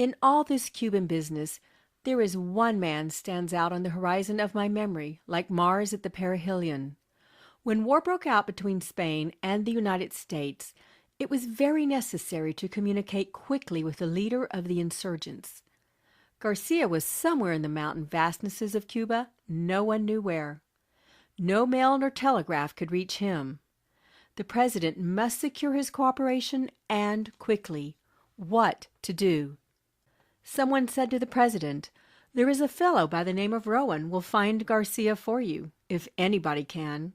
In all this Cuban business, there is one man stands out on the horizon of my memory, like Mars at the perihelion. When war broke out between Spain and the United States, it was very necessary to communicate quickly with the leader of the insurgents. Garcia was somewhere in the mountain fastnesses of Cuba, no one knew where. No mail nor telegraph could reach him. The president must secure his cooperation, and quickly. What to do? Someone said to the president, "There is a fellow by the name of Rowan will find Garcia for you, if anybody can."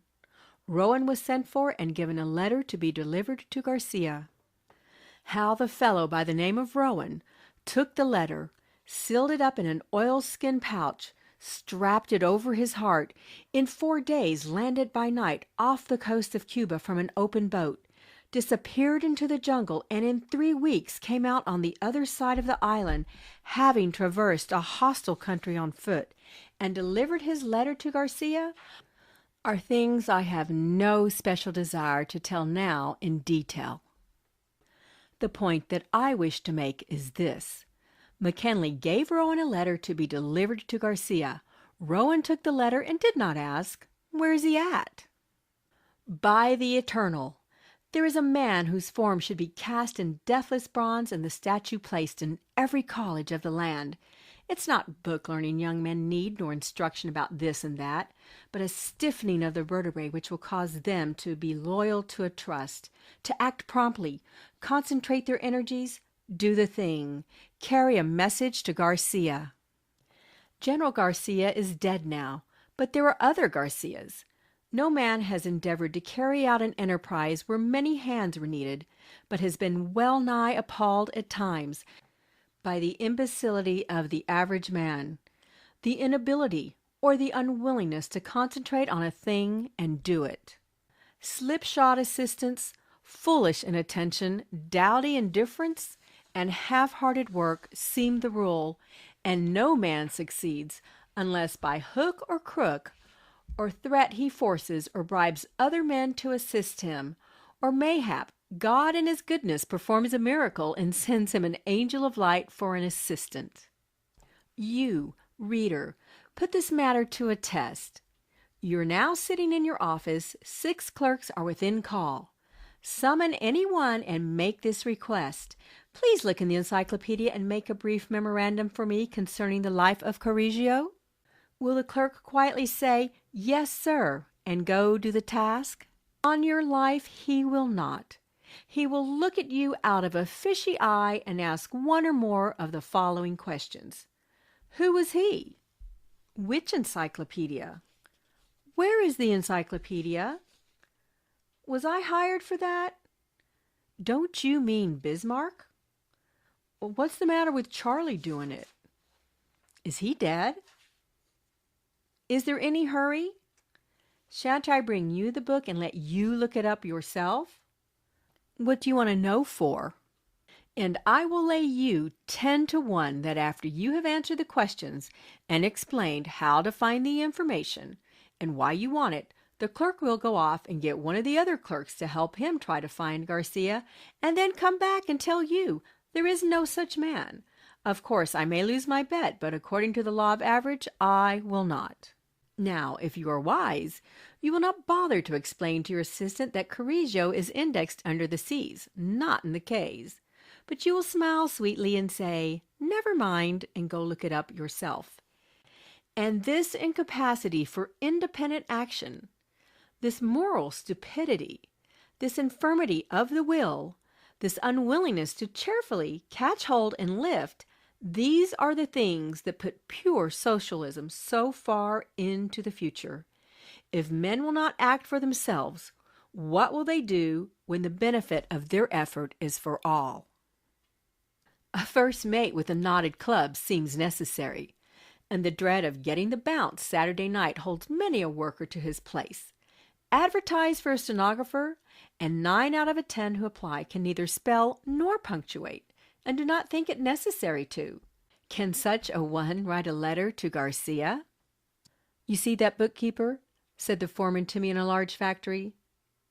Rowan was sent for and given a letter to be delivered to Garcia. How the fellow by the name of Rowan took the letter, sealed it up in an oilskin pouch, strapped it over his heart, in 4 days landed by night off the coast of Cuba from an open boat, disappeared into the jungle, and in 3 weeks came out on the other side of the island, having traversed a hostile country on foot, and delivered his letter to Garcia, are things I have no special desire to tell now in detail. The point that I wish to make is this. McKinley gave Rowan a letter to be delivered to Garcia. Rowan took the letter and did not ask, "Where is he at?" By the Eternal! There is a man whose form should be cast in deathless bronze and the statue placed in every college of the land. It's not book-learning young men need, nor instruction about this and that, but a stiffening of the vertebrae which will cause them to be loyal to a trust, to act promptly, concentrate their energies, do the thing, carry a message to Garcia. General Garcia is dead now, but there are other Garcias. No man has endeavored to carry out an enterprise where many hands were needed, but has been well nigh appalled at times by the imbecility of the average man, the inability or the unwillingness to concentrate on a thing and do it. Slipshod assistance, foolish inattention, dowdy indifference, and half-hearted work seem the rule, and no man succeeds unless by hook or crook or threat he forces or bribes other men to assist him, or mayhap God in his goodness performs a miracle and sends him an angel of light for an assistant. You, reader, put this matter to a test. You're now sitting in your office, 6 clerks are within call. Summon any one and make this request. Please look in the encyclopedia and make a brief memorandum for me concerning the life of Correggio. Will the clerk quietly say, "Yes, sir," and go do the task? On your life he will not. He will look at you out of a fishy eye and ask one or more of the following questions. Who was he? Which encyclopedia? Where is the encyclopedia? Was I hired for that? Don't you mean Bismarck? What's the matter with Charlie doing it? Is he dead? Is there any hurry? Shan't I bring you the book and let you look it up yourself? What do you want to know for? And I will lay you 10 to 1 that after you have answered the questions and explained how to find the information and why you want it, the clerk will go off and get one of the other clerks to help him try to find Garcia, and then come back and tell you there is no such man. Of course, I may lose my bet, but according to the law of average, I will not. Now, if you are wise, you will not bother to explain to your assistant that Correggio is indexed under the C's, not in the K's. But you will smile sweetly and say, "Never mind," and go look it up yourself. And this incapacity for independent action, this moral stupidity, this infirmity of the will, this unwillingness to cheerfully catch hold and lift, these are the things that put pure socialism so far into the future. If men will not act for themselves, what will they do when the benefit of their effort is for all? A first mate with a knotted club seems necessary, and the dread of getting the bounce Saturday night holds many a worker to his place. Advertise for a stenographer, and 9 out of 10 who apply can neither spell nor punctuate, and do not think it necessary to. Can such a one write a letter to Garcia? "You see that bookkeeper?" said the foreman to me in a large factory.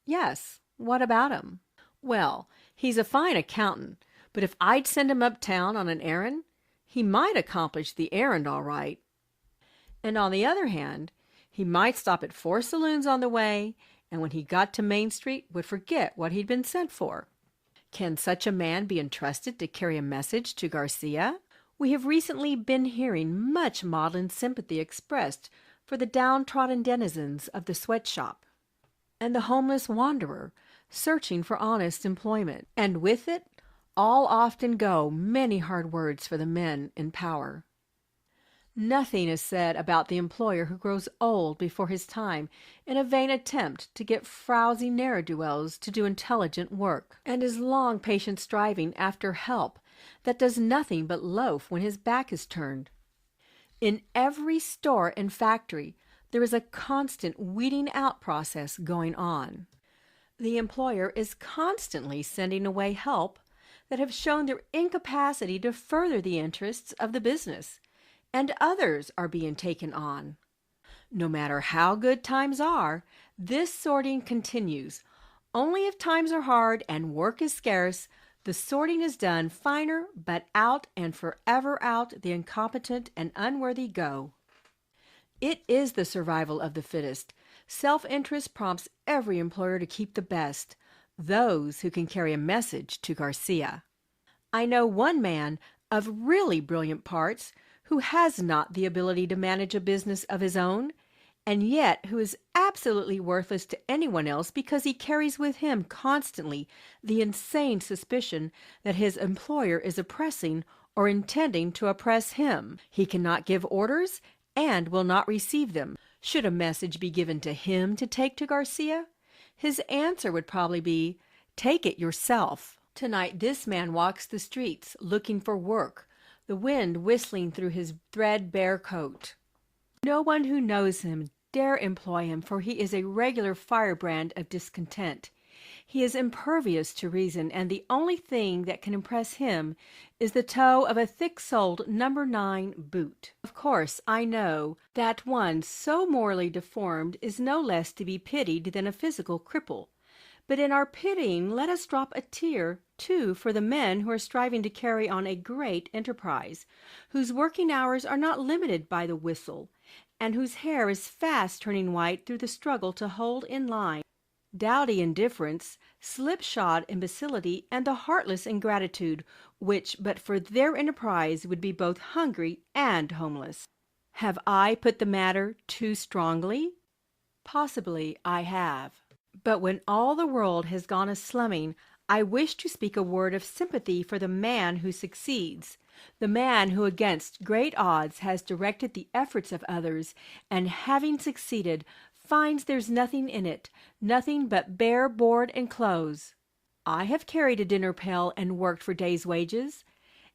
"Yes, what about him?" "Well, he's a fine accountant, But if I'd send him uptown on an errand, he might accomplish the errand all right. And on the other hand, he might stop at 4 saloons on the way, and when he got to Main Street would forget what he'd been sent for. Can such a man be entrusted to carry a message to Garcia? We have recently been hearing much maudlin sympathy expressed for the downtrodden denizens of the sweatshop, and the homeless wanderer searching for honest employment, and with it all often go many hard words for the men in power. Nothing is said about the employer who grows old before his time in a vain attempt to get frowsy ne'er-do-wells to do intelligent work, and his long patient striving after help that does nothing but loaf when his back is turned. In every store and factory there is a constant weeding out process going on. The employer is constantly sending away help that have shown their incapacity to further the interests of the business, and others are being taken on. No matter how good times are, this sorting continues. Only if times are hard and work is scarce, the sorting is done finer, but out and forever out the incompetent and unworthy go. It is the survival of the fittest. Self-interest prompts every employer to keep the best, those who can carry a message to Garcia. I know one man of really brilliant parts who has not the ability to manage a business of his own, and yet who is absolutely worthless to anyone else because he carries with him constantly the insane suspicion that his employer is oppressing or intending to oppress him. He cannot give orders and will not receive them. Should a message be given to him to take to Garcia, his answer would probably be, "Take it yourself." Tonight this man walks the streets looking for work, the wind whistling through his threadbare coat. No one who knows him dare employ him, for he is a regular firebrand of discontent. He is impervious to reason, and the only thing that can impress him is the toe of a thick-soled No. 9 boot. Of course, I know that one so morally deformed is no less to be pitied than a physical cripple. But in our pitying, let us drop a tear, too, for the men who are striving to carry on a great enterprise, whose working hours are not limited by the whistle, and whose hair is fast turning white through the struggle to hold in line dowdy indifference, slipshod imbecility, and the heartless ingratitude which, but for their enterprise, would be both hungry and homeless. Have I put the matter too strongly? Possibly I have. But when all the world has gone a-slumming, I wish to speak a word of sympathy for the man who succeeds, the man who against great odds has directed the efforts of others, and having succeeded, finds there's nothing in it, nothing but bare board and clothes. I have carried a dinner pail and worked for day's wages,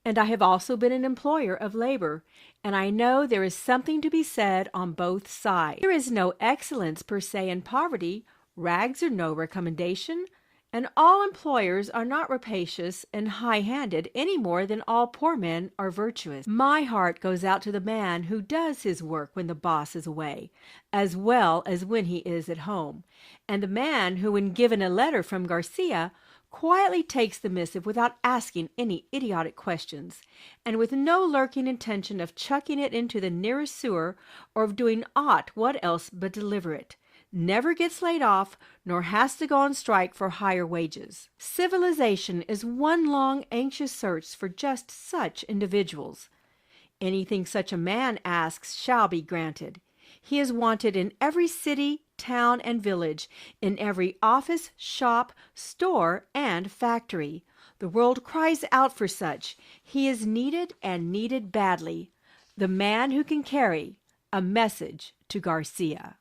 and I have also been an employer of labor, and I know there is something to be said on both sides. There is no excellence per se in poverty, rags are no recommendation, and all employers are not rapacious and high-handed any more than all poor men are virtuous. My heart goes out to the man who does his work when the boss is away, as well as when he is at home, and the man who, when given a letter from Garcia, quietly takes the missive without asking any idiotic questions, and with no lurking intention of chucking it into the nearest sewer or of doing aught what else but deliver it, never gets laid off, nor has to go on strike for higher wages. Civilization is one long, anxious search for just such individuals. Anything such a man asks shall be granted. He is wanted in every city, town, and village, in every office, shop, store, and factory. The world cries out for such. He is needed, and needed badly. The man who can carry a message to Garcia.